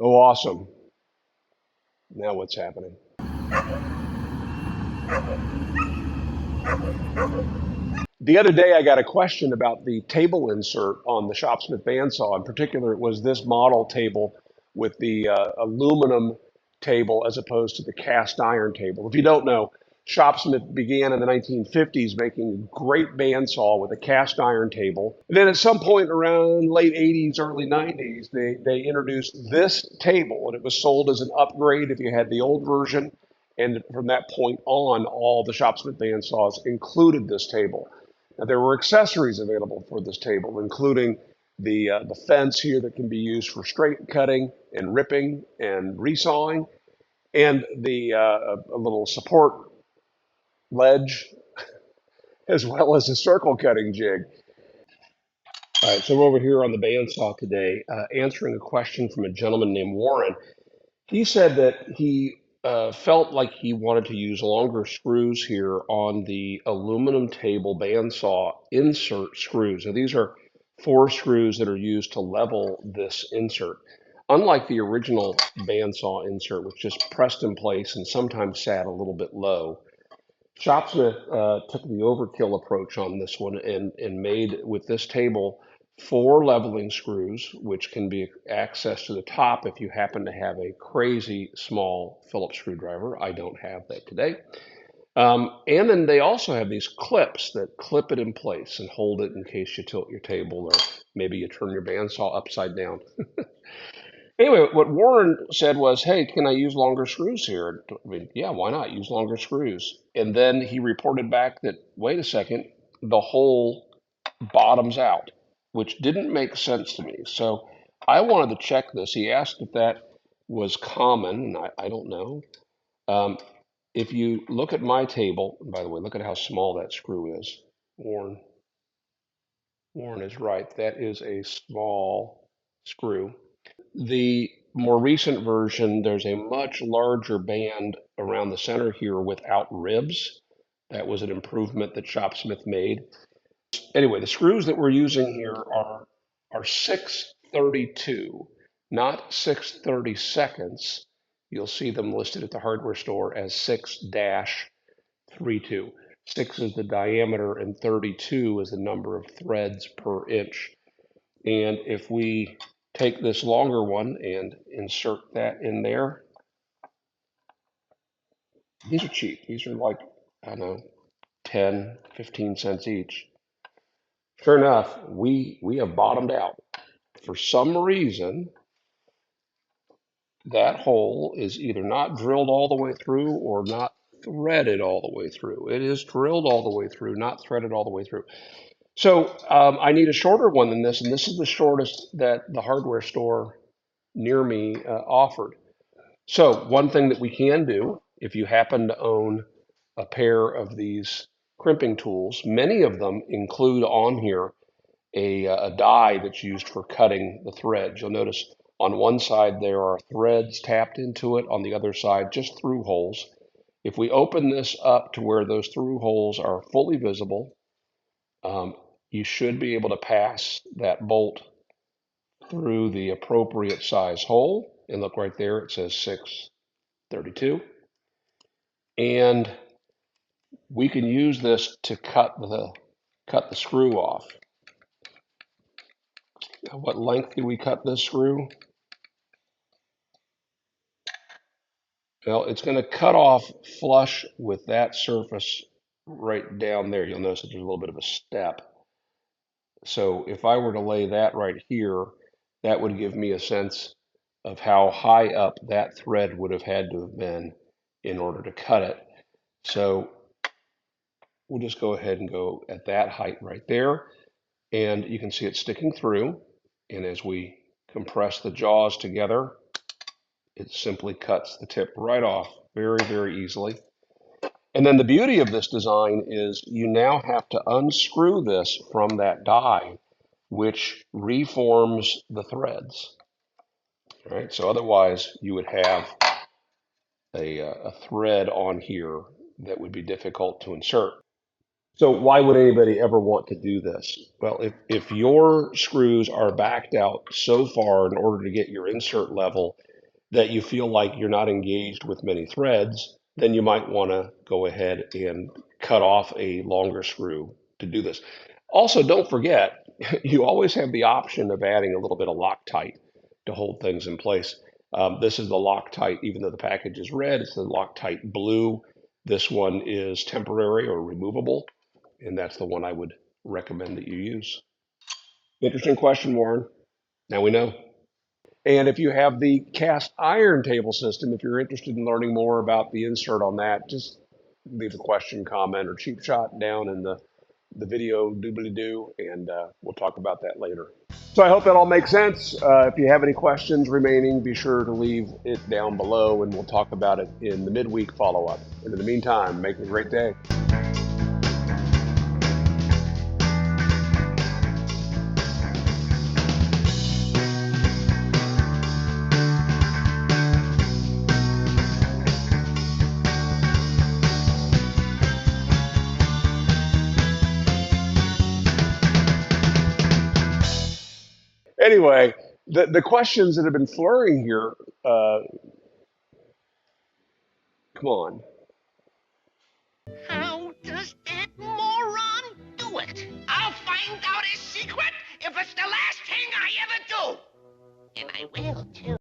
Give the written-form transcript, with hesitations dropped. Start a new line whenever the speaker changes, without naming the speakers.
Oh, awesome. Now what's happening? The other day, I got a question about the table insert on the Shopsmith Bandsaw. In particular, it was this model table with the aluminum table as opposed to the cast iron table. If you don't know, Shopsmith began in the 1950s making a great bandsaw with a cast iron table. And then at some point around late 80s, early 90s, they introduced this table, and it was sold as an upgrade if you had the old version. And from that point on, all the Shopsmith bandsaws included this table. Now, there were accessories available for this table, including the fence here that can be used for straight cutting and ripping and resawing, and the a little support ledge, as well as a circle cutting jig. All right, so we're over here on the bandsaw today, answering a question from a gentleman named Warren. He said that he felt like he wanted to use longer screws here on the aluminum table bandsaw insert screws. Now, these are 4 screws that are used to level this insert. Unlike the original bandsaw insert, which just pressed in place and sometimes sat a little bit low, Shopsmith took the overkill approach on this one and made with this table 4 leveling screws, which can be accessed to the top if you happen to have a crazy small Phillips screwdriver. I don't have that today. And then they also have these clips that clip it in place and hold it in case you tilt your table or maybe you turn your bandsaw upside down. Anyway, what Warren said was, hey, can I use longer screws here? I mean, yeah, why not? Use longer screws. And then he reported back that, wait a second, the hole bottoms out, which didn't make sense to me. So I wanted to check this. He asked if that was common, and I don't know. If you look at my table, and by the way, look at how small that screw is. Warren is right. That is a small screw. The more recent version, there's a much larger band around the center here without ribs. That was an improvement that Shopsmith made. Anyway, the screws that we're using here are 632, not 6/32. You'll see them listed at the hardware store as 6-32. 6 is the diameter and 32 is the number of threads per inch. And if we take this longer one and insert that in there, these are cheap. These are like, I don't know, 10, 15 cents each. Sure enough, we have bottomed out. For some reason, that hole is either not drilled all the way through or not threaded all the way through. It is drilled all the way through, not threaded all the way through. So I need a shorter one than this, and this is the shortest that the hardware store near me offered. So one thing that we can do, if you happen to own a pair of these crimping tools, many of them include on here a die that's used for cutting the threads. You'll notice on one side there are threads tapped into it, on the other side just through holes. If we open this up to where those through holes are fully visible, you should be able to pass that bolt through the appropriate size hole. And look right there, it says 6/32. And we can use this to cut the screw off. Now, what length do we cut this screw? Well, it's going to cut off flush with that surface right down there. You'll notice that there's a little bit of a step. So if I were to lay that right here, that would give me a sense of how high up that thread would have had to have been in order to cut it. So we'll just go ahead and go at that height right there. And you can see it sticking through. And as we compress the jaws together, it simply cuts the tip right off very, very easily. And then the beauty of this design is you now have to unscrew this from that die, which reforms the threads. All right, so otherwise you would have a thread on here that would be difficult to insert. So why would anybody ever want to do this? Well, if your screws are backed out so far in order to get your insert level that you feel like you're not engaged with many threads, then you might want to go ahead and cut off a longer screw to do this. Also, don't forget, you always have the option of adding a little bit of Loctite to hold things in place. This is the Loctite, even though the package is red, it's the Loctite blue. This one is temporary or removable, and that's the one I would recommend that you use. Interesting question, Warren. Now we know. And if you have the cast iron table system, if you're interested in learning more about the insert on that, just leave a question, comment, or cheap shot down in the video doobly-doo, and we'll talk about that later. So I hope that all makes sense. If you have any questions remaining, be sure to leave it down below, and we'll talk about it in the midweek follow-up. And in the meantime, make it a great day. Anyway, the questions that have been flurrying here, come on.
How does that moron do it? I'll find out his secret if it's the last thing I ever do. And I will, too.